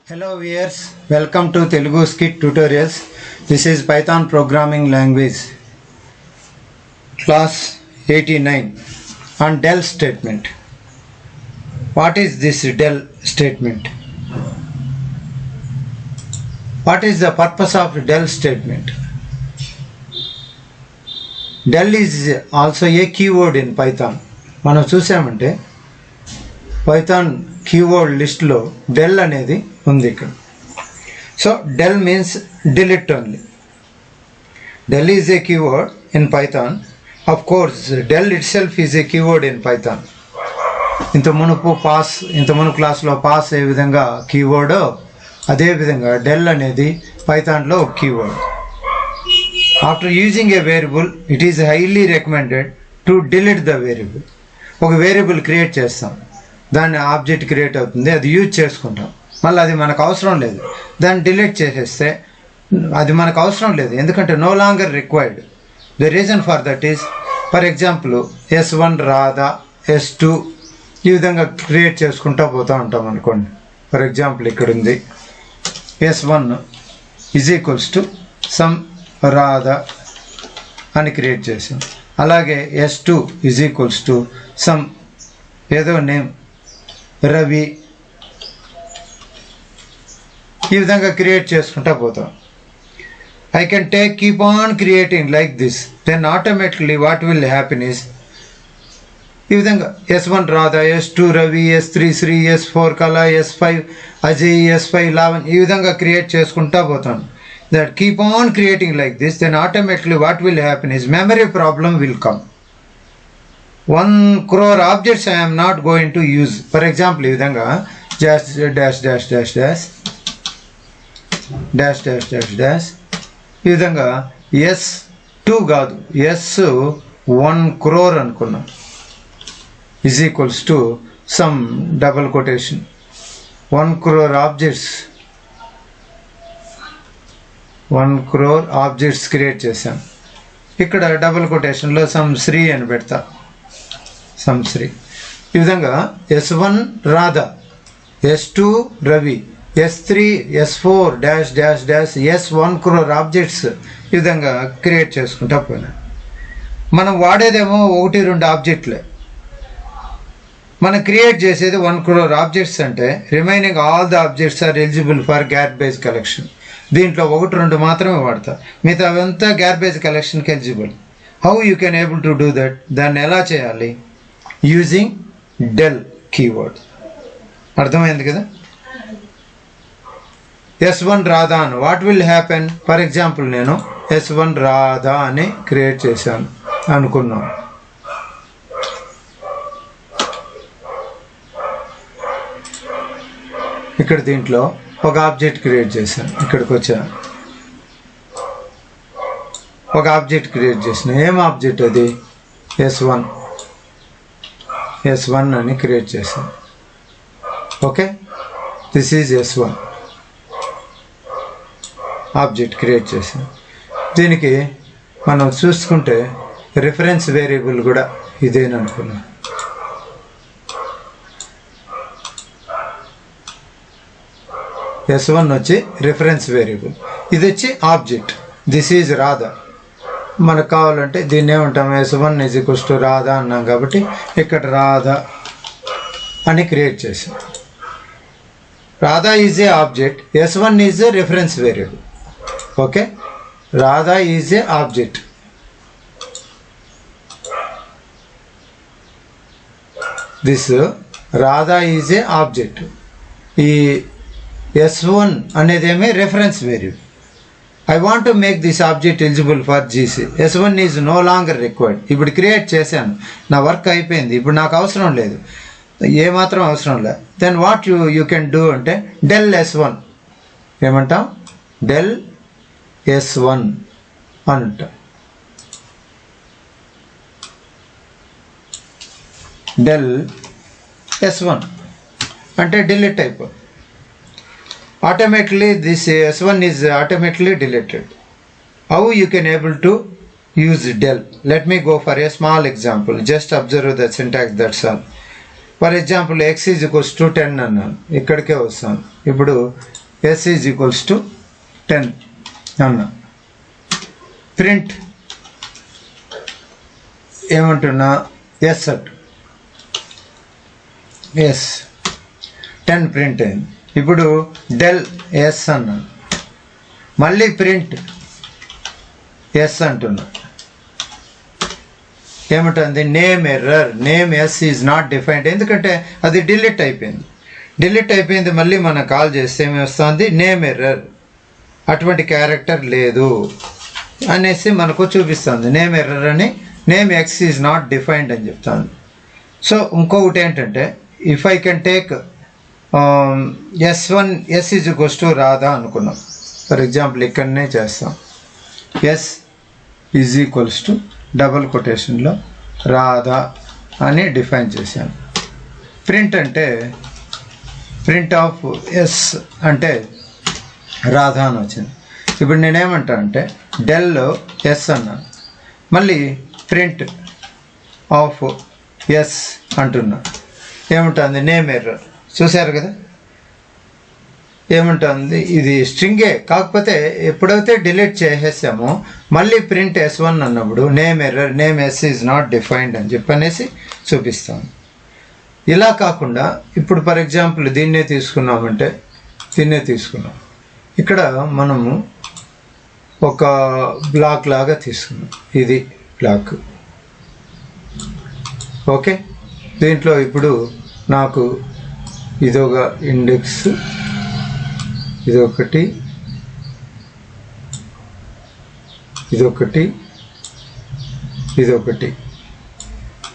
Hello viewers, welcome to Telugu Skit Tutorials. This is Python programming language. Class 89 on del statement. What is this del statement? What is the purpose of del statement? Del is also a keyword in Python. మనం చూసామంటే Python keyword లిస్ట్లో del అనేది ఉంది ఇక్కడ. So del means delete only. Del is a keyword in Python. Of course, del itself is a keyword in Python. ఇంత మునుపు క్లాస్లో pass ఏ విధంగా కీవర్డ్, అదే విధంగా డెల్ అనేది పైథాన్లో keyword. After using a variable it is highly recommended to delete the variable. ఒక variable create చేస్తాం, దాన్ని ఆబ్జెక్ట్ క్రియేట్ అవుతుంది, అది యూజ్ చేసుకుంటాం, మళ్ళీ అది మనకు అవసరం లేదు, దాన్ని డిలీట్ చేసేస్తే అది మనకు అవసరం లేదు, ఎందుకంటే no longer required. The reason for that is, for example S1 Radha, S2 ఈ విధంగా క్రియేట్ చేసుకుంటూ పోతూ ఉంటాం అనుకోండి. ఫర్ ఎగ్జాంపుల్ ఇక్కడ ఉంది S1 is equals to some Radha అని క్రియేట్ చేసాం. అలాగే S2 is equals to some ఏదో నేమ్ రవి, ఈ విధంగా క్రియేట్ చేసుకుంటా పోతాం. I can keep on creating like this, then automatically what will happen is, ఈ విధంగా S1 Radha, S2 Ravi, S3 Shri, S4 కళ, S5 అజయ్, S5 లావణ్, ఈ విధంగా క్రియేట్ చేసుకుంటా పోతాను. That keep on creating like this, then automatically what will happen is memory problem will come. 1 crore objects I am not going to use. For example, ఈ విధంగా dash dash dash dash dash dash dash dash dash ఈ విధంగా S2 కాదు, S1 crore అనుకున్నాం, is equals to some double quotation 1 crore objects, 1 crore objects create చేశాం. ఇక్కడ double కొటేషన్లో some Shri అని పెడతా, సంశ్రీ. ఈ విధంగా S1 Radha, S2 Ravi, S3 S4 dash dash dash S1 crore objects ఈ విధంగా క్రియేట్ చేసుకుంటా పోయినా. మనం వాడేదేమో 1-2 ఆబ్జెక్ట్లే, మనం క్రియేట్ చేసేది 1 crore ఆబ్జెక్ట్స్. అంటే remaining all the objects are eligible for garbage collection. దీంట్లో 1-2 మాత్రమే వాడతా, మిగతా అవంతా గార్బేజ్ కలెక్షన్కి eligible. How you can able to do that? దాన్ని ఎలా చేయాలి? Using del keyword. అర్థమైంది కదా? S1 రాధా అని what will happen? For example నేను S1 రాధా అని క్రియేట్ చేశాను అనుకున్నాం. ఇక్కడ దీంట్లో ఒక ఆబ్జెక్ట్ క్రియేట్ చేశాను, ఇక్కడికి వచ్చాను, ఒక ఆబ్జెక్ట్ క్రియేట్ చేసిన. ఏం ఆబ్జెక్ట్ అది? S1 అని క్రియేట్ చేశాను. Okay, this is S1 object create చేశాను. దీనికి మనం చూసుకుంటే రిఫరెన్స్ వేరియబుల్ కూడా ఇదేననుకున్నాం. S1 వచ్చి రిఫరెన్స్ వేరియబుల్, ఇది వచ్చి ఆబ్జెక్ట్. This is Radha. మనకు కావాలంటే దీన్ని ఏమంటాం? S1 is equals to Radha అన్నాం కాబట్టి ఇక్కడ రాధా అని క్రియేట్ చేసాం. Radha is a object, S1 is a reference variable. Okay, Radha is a object. This Radha is a object. ఈ S1 అనేదేమీ reference variable. I want to make this object eligible for GC. S1 is no longer required. ఇప్పుడు create చేశాను, నా work అయిపోయింది, ఇప్పుడు నాకు అవసరం లేదు, ఏమాత్రం అవసరం లేదు. Then what you can do అంటే డెల్ S1 ఏమంటాం? డెల్ S1 అని అంటాం. డెల్ S1 అంటే డిలీట్ అయిపోతుంది. Automatically this S1 is automatically deleted. How you can able to use del? Let me go for a small example. Just observe the syntax, that's all. For example, x is equals to 10 అన్నాను, ఇక్కడికే వస్తాను. ఇప్పుడు yes is equals to 10 అన్నా. Print ఏమంటున్నా yes at yes 10 print అయింది. ఇప్పుడు del yes అన్నాను, మళ్ళీ ప్రింట్ ఎస్ అంటున్నా. ఏమంటుంది? Name error, name S is not defined. ఎందుకంటే అది డిలీట్ అయిపోయింది. మళ్ళీ మనం కాల్ చేస్తే ఏమి వస్తుంది? నేమ్ ఎర్రర్, అటువంటి క్యారెక్టర్ లేదు అనేసి మనకు చూపిస్తుంది. నేమ్ ఎర్రర్ అని, name X is not defined అని చెప్తాను. సో ఇంకొకటి ఏంటంటే, if I can take S1 S is equals to Radha అనుకున్నాం. ఫర్ ఎగ్జాంపుల్ ఇక్కడనే చేస్తాం. S is equals to double కొటేషన్లో రాధా అని డిఫైన్ చేశాను. ప్రింట్ అంటే ప్రింట్ ఆఫ్ ఎస్ అంటే రాధా అని వచ్చింది. ఇప్పుడు నేనేమంటా అంటే డెల్ ఎస్ అన్నాను, మళ్ళీ ప్రింట్ ఆఫ్ ఎస్ అంటున్నా. ఏముంటుంది? Name error. చూశారు కదా ఏముంటుంది? ఇది స్ట్రింగే, కాకపోతే ఎప్పుడైతే డిలీట్ చేసేసామో మళ్ళీ ప్రింట్ S1 అన్నప్పుడు name error, name S is not defined అని చెప్పనేసి చూపిస్తాను. ఇలా కాకుండా ఇప్పుడు ఫర్ ఎగ్జాంపుల్ దీన్నే తీసుకున్నామంటే, దీన్నే తీసుకున్నాం, ఇక్కడ మనము ఒక బ్లాక్ లాగా తీసుకున్నాం. ఇది బ్లాక్, ఓకే. దీంట్లో ఇప్పుడు నాకు ఇదొక ఇండెక్స్, ఇదొకటి, ఇదొకటి, ఇదొకటి,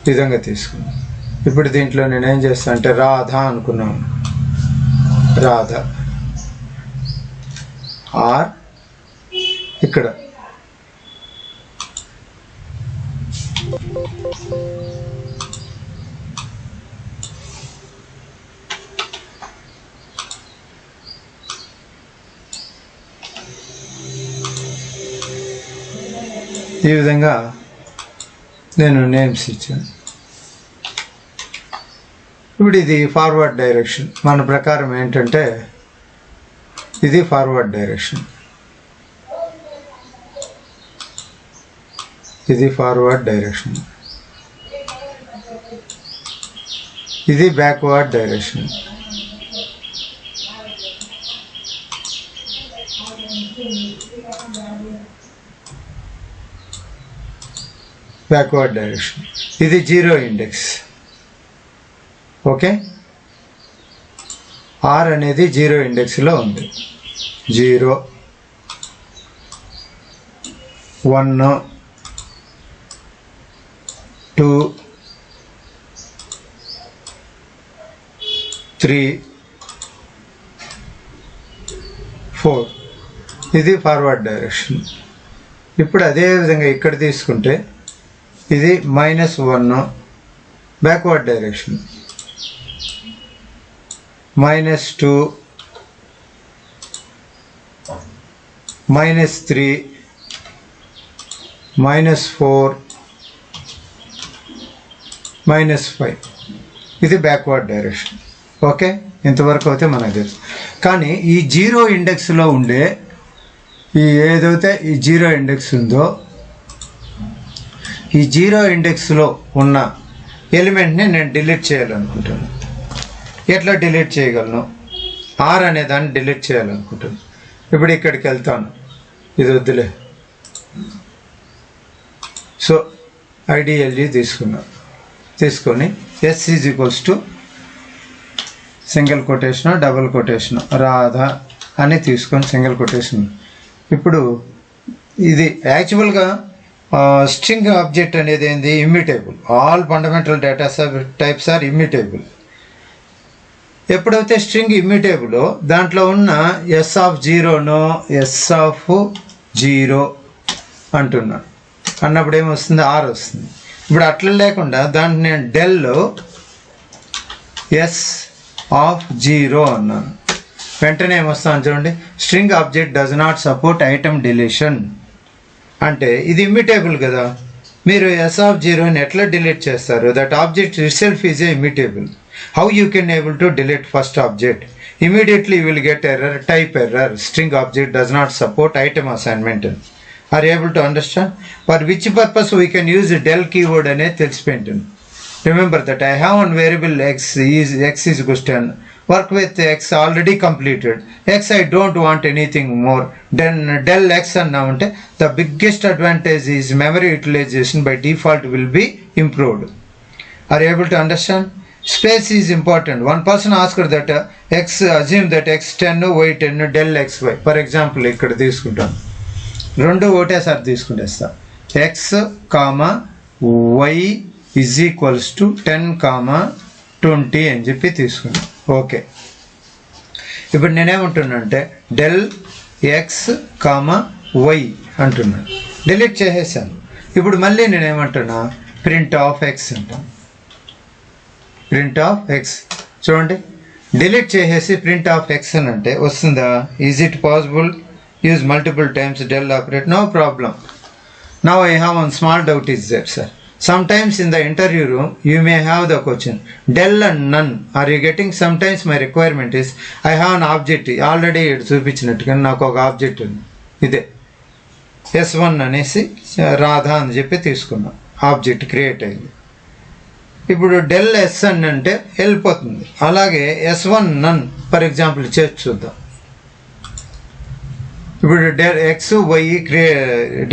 విధంగా తీసుకున్నాను. ఇప్పుడు దీంట్లో నేనేం చేస్తాను అంటే రాధా అనుకున్నాను. రాధా ఆర్ ఇక్కడ ఈ విధంగా నేను నేమ్స్ ఇచ్చాను. ఇప్పుడు ఇది ఫార్వర్డ్ డైరెక్షన్. మన ప్రకారం ఏంటంటే ఇది ఫార్వర్డ్ డైరెక్షన్, ఇది ఫార్వర్డ్ డైరెక్షన్, ఇది బ్యాక్వర్డ్ డైరెక్షన్. బ్యాక్వర్డ్ డైరెక్షన్, ఇది 0 ఇండెక్స్, ఓకే. ఆర్ అనేది 0 ఇండెక్స్లో ఉంది. 0 1 2 3 4 ఇది ఫార్వర్డ్ డైరెక్షన్. ఇప్పుడు అదే విధంగా ఇక్కడ తీసుకుంటే ఇది -1 బ్యాక్వర్డ్ డైరెక్షన్, -2 -3 -4 -5 ఇది బ్యాక్వర్డ్ డైరెక్షన్, ఓకే. ఇంతవరకు అయితే మనకు తెలుసు. కానీ ఈ 0 ఇండెక్స్లో ఉండే ఈ ఏదైతే ఈ 0 ఇండెక్స్ ఉందో, ఈ 0 ఇండెక్స్లో ఉన్న ఎలిమెంట్ని నేను డిలీట్ చేయాలనుకుంటాను. ఎట్లా డిలీట్ చేయగలను? ఆర్ అనే దాన్ని డిలీట్ చేయాలనుకుంటాను. ఇప్పుడు ఇక్కడికి వెళ్తాను, ఇది వద్దులే. సో ఐడిఎల్జీ తీసుకొని S is equals to single quotation double quotation Radha అని తీసుకొని సింగిల్ కొటేషన్. ఇప్పుడు ఇది యాక్చువల్గా స్ట్రింగ్ ఆబ్జెక్ట్ అనేది ఏంది? Immutable. All fundamental data types are immutable. ఎప్పుడైతే స్ట్రింగ్ ఇమ్యూటేబులో దాంట్లో ఉన్న ఎస్ ఆఫ్ 0నో ఎస్ ఆఫ్ 0 అంటున్నా అన్నప్పుడు ఏమొస్తుంది? ఆర్ వస్తుంది. ఇప్పుడు అట్లా లేకుండా దాంట్లో నేను డెల్లో ఎస్ ఆఫ్ 0 అన్నాను. వెంటనే ఏమొస్తాను చూడండి, string object does not support item deletion. అంటే ఇది ఇమ్యూటేబుల్ కదా, మీరు ఎస్ ఆఫ్ 0ని ఎట్లా డిలీట్ చేస్తారు? That object itself is a immutable. How you can able to delete first object? immediately you will get error, type error, string object does not support item assignment. Are you able to understand? For which purpose we can use del keyword అనేది తెలిసిపోయింది. Remember that I have one variable x is equals to 10. Work with x already completed. X I don't want anything more. Then del x అన్నామంటే the biggest advantage is memory utilization by default will be improved. Are you able to understand? Space is important. One person asked that x, assume that x 10, y 10, del xy. For example, ఇక్కడ తీసుకుంటాం. రెండు ఒకటేసారి తీసుకునేస్తా. x, y is equals to 10, 20 అని చెప్పి తీసుకున్నాం. Okay, ఇప్పుడు నేనేమంటున్నానంటే del X Y అంటున్నాను. డిలీట్ చేసేసాను. ఇప్పుడు మళ్ళీ నేనేమంటున్నా ప్రింట్ ఆఫ్ ఎక్స్ అంటాను. ప్రింట్ ఆఫ్ ఎక్స్ చూడండి, డిలీట్ చేసేసి ప్రింట్ ఆఫ్ ఎక్స్ అని అంటే వస్తుందా? Is it possible? Use multiple times del operate, no problem. Now I have one small doubt is that sir. Sometimes in the interview room you may have the question del and none. Are you getting? Sometimes my requirement is I have an object already చూపించినట్టుగా నాకు ఒక object ఉంది, ఇదే S1 అనేసి రాధా అని చెప్పి తీసుకున్నాం. Object create అయింది. ఇప్పుడు డెల్ ఎస్ అన్ అంటే వెళ్ళిపోతుంది. అలాగే S1 నన్ ఫర్ ఎగ్జాంపుల్ చేసి చూద్దాం. ఇప్పుడు డెల్ ఎక్స్ వై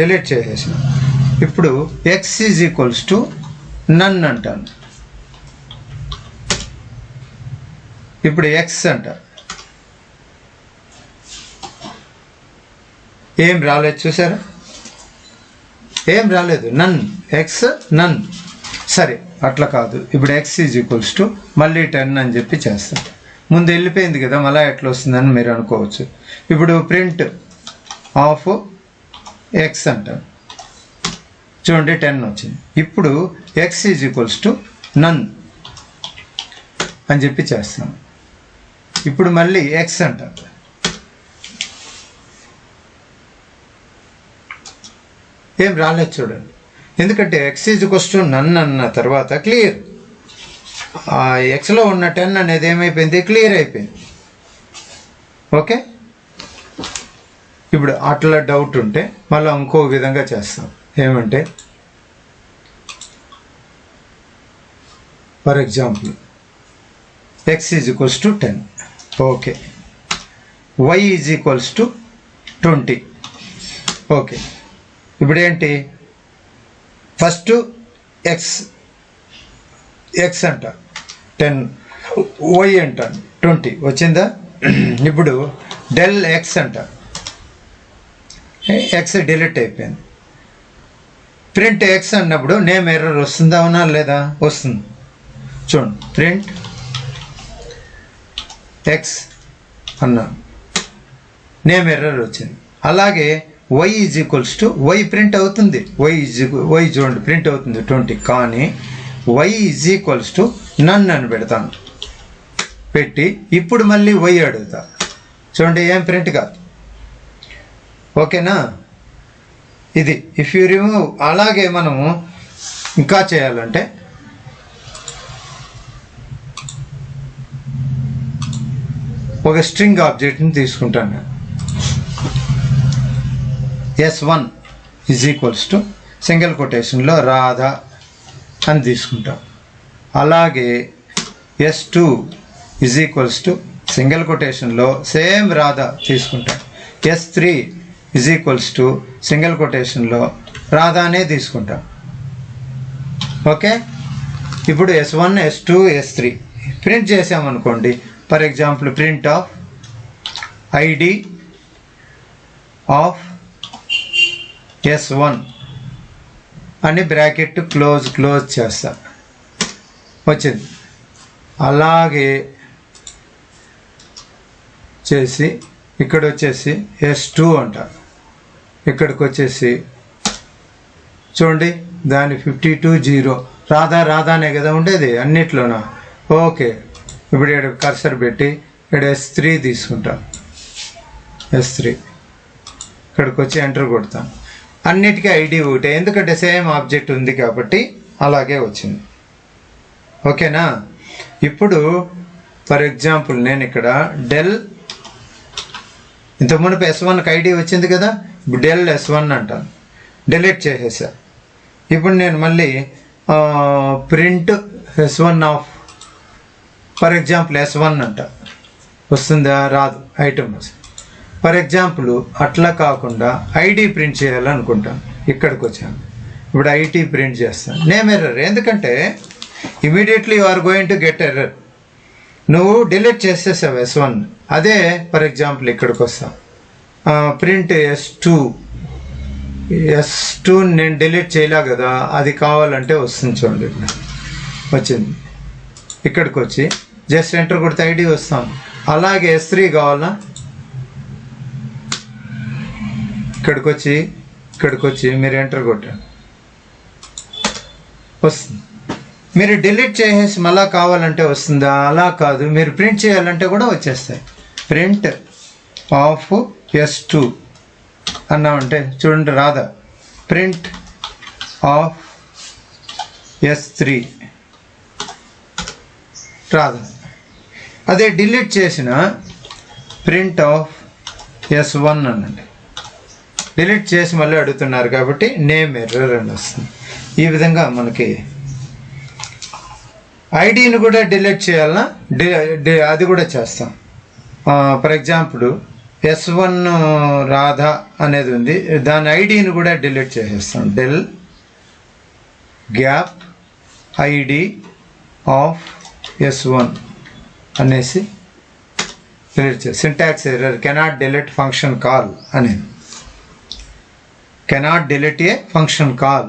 డిలీట్ చేసేసాం. ఇప్పుడు x is equals to none అంటాను. ఇప్పుడు x అంట ఏం రాలేదు, చూసారా? ఏం రాలేదు, నన్, ఎక్స్ నన్. సరే, అట్లా కాదు. ఇప్పుడు x ఈజ్ ఈక్వల్స్ టు మళ్ళీ 10 అని చెప్పి చేస్తాం. ముందు వెళ్ళిపోయింది కదా, మళ్ళీ ఎట్లా వస్తుందని మీరు అనుకోవచ్చు. ఇప్పుడు ప్రింట్ ఆఫ్ x అంటాను. చూడండి 10 వచ్చింది. ఇప్పుడు x is equals to none అని చెప్పి చేస్తాం. ఇప్పుడు మళ్ళీ x అంట. ఏం రాలేదు చూడండి, ఎందుకంటే x is equals to none అన్న తర్వాత క్లియర్. ఎక్స్లో ఉన్న 10 అనేది ఏమైపోయింది? క్లియర్ అయిపోయింది. ఓకే, ఇప్పుడు అట్లా డౌట్ ఉంటే మళ్ళీ ఇంకో విధంగా చేస్తాం. ఏమంటే for example x is equals to 10. Okay, y is equals to 20. Okay, ఇప్పుడు ఏంటి? ఫస్ట్ x అంట 10, y అంట 20 వచ్చిందా? ఇప్పుడు డెల్ x అంట, x డిలీట్ అయిపోయింది. ప్రింట్ ఎక్స్ అన్నప్పుడు నేమ్ ఎర్రర్ వస్తుందా? అవునా లేదా? వస్తుంది. చూడండి, ప్రింట్ ఎక్స్ అన్నా నేమ్ ఎర్రర్ వచ్చింది. అలాగే Y is equals to Y print అవుతుంది. వై చూడండి ప్రింట్ అవుతుంది 20, కానీ Y is equals to none అని పెడతాను. పెట్టి ఇప్పుడు మళ్ళీ వై అడుగుతా. చూడండి, ఏం ప్రింట్ కాదు. ఓకేనా? ఇది ఇఫ్ యూ రిమూవ్. అలాగే మనము ఇంకా చేయాలంటే ఒక స్ట్రింగ్ ఆబ్జెక్ట్ని తీసుకుంటాను. S1 is equals to single కొటేషన్లో రాధా అని తీసుకుంటాం. అలాగే S2 is equals to single కొటేషన్లో సేమ్ రాధా తీసుకుంటాం. S3 is equals to single కొటేషన్లో రాధానే తీసుకుంటాం. ఓకే, ఇప్పుడు S1, S2, S3 ప్రింట్ చేసామనుకోండి. For example print of ID of S1 అని బ్రాకెట్ క్లోజ్ చేస్తా. వచ్చింది. అలాగే చేసి ఇక్కడ వచ్చేసి S2 అంట. ఇక్కడికి వచ్చేసి చూడండి, దాని 52 రాధానే కదా ఉండేది అన్నిట్లోనా. ఓకే, ఇప్పుడు ఇక్కడ కర్సర్ పెట్టి ఇక్కడ S3 తీసుకుంటాం. S3 ఇక్కడికి వచ్చి ఎంటర్ కొడతాం. అన్నిటికీ ఐడి ఒకటే, ఎందుకంటే సేమ్ ఆబ్జెక్ట్ ఉంది కాబట్టి అలాగే వచ్చింది. ఓకేనా? ఇప్పుడు ఫర్ ఎగ్జాంపుల్ నేను ఇక్కడ డెల్ ఇంతకుముందు S1కి ఐడి వచ్చింది కదా, ఇప్పుడు డెల్ S1 అంటాను, డిలీట్ చేసేసా. ఇప్పుడు నేను మళ్ళీ print S1 of for example S1 అంట, వస్తుందా? రాదు, ఐటమ్ వస్తుంది. ఫర్ ఎగ్జాంపుల్ అట్లా కాకుండా ఐడి ప్రింట్ చేయాలనుకుంటాను, ఇక్కడికి వచ్చాను. ఇప్పుడు ఐటీ ప్రింట్ చేస్తాను, నేమ్ ఎర్రర్. ఎందుకంటే immediately you are going to get error. నువ్వు డిలీట్ చేసేసావు S1. అదే ఫర్ ఎగ్జాంపుల్ ఇక్కడికి వస్తాం, ప్రింట్ S2 నేను డిలీట్ చేయలే కదా, అది కావాలంటే వస్తుంది. చూడండి, వచ్చింది. ఇక్కడికి వచ్చి జస్ట్ ఎంటర్ కొడితే ఐడి వస్తాం. అలాగే S3 కావాలా, ఇక్కడికి వచ్చి మీరు ఎంటర్ కొట్టారు, వస్తుంది. మీరు డిలీట్ చేసేసి మళ్ళా కావాలంటే వస్తుందా? అలా కాదు, మీరు ప్రింట్ చేయాలంటే కూడా వచ్చేస్తాయి. ప్రింట్ ఆఫ్ S2 అన్నామంటే చూడండి, రాదా? ప్రింట్ ఆఫ్ S3 రాదు. అదే డిలీట్ చేసిన ప్రింట్ ఆఫ్ S1 అనండి. డిలీట్ చేసి మళ్ళీ అడుగుతున్నారు కాబట్టి నేమ్ ఎర్రర్ అని వస్తుంది. ఈ విధంగా మనకి ఐడిని కూడా డిలీట్ చేయాలన్నా అది కూడా చేస్తాం. ఫర్ ఎగ్జాంపుల్ S1 రాధా అనేది ఉంది, దాని ఐడిని కూడా డిలీట్ చేసేస్తాం. Del gap ID of S1 అనేసి డిలీట్ చేస్తాం. Syntax error, cannot delete function call అనేది. cannot delete a function call.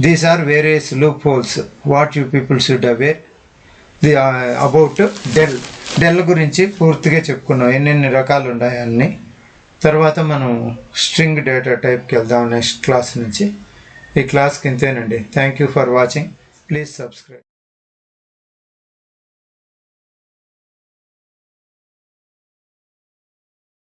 These are various loopholes what you people should aware about del గురించి పూర్తిగా చెప్పుకున్నాం, ఎన్నెన్ని రకాలు ఉన్నాయి అన్నీ. తర్వాత మనం స్ట్రింగ్ డేటా టైప్కి వెళ్దాం నెక్స్ట్ క్లాస్ నుంచి. ఈ క్లాస్కి ఇంతేనండి. Thank you for watching. Please subscribe.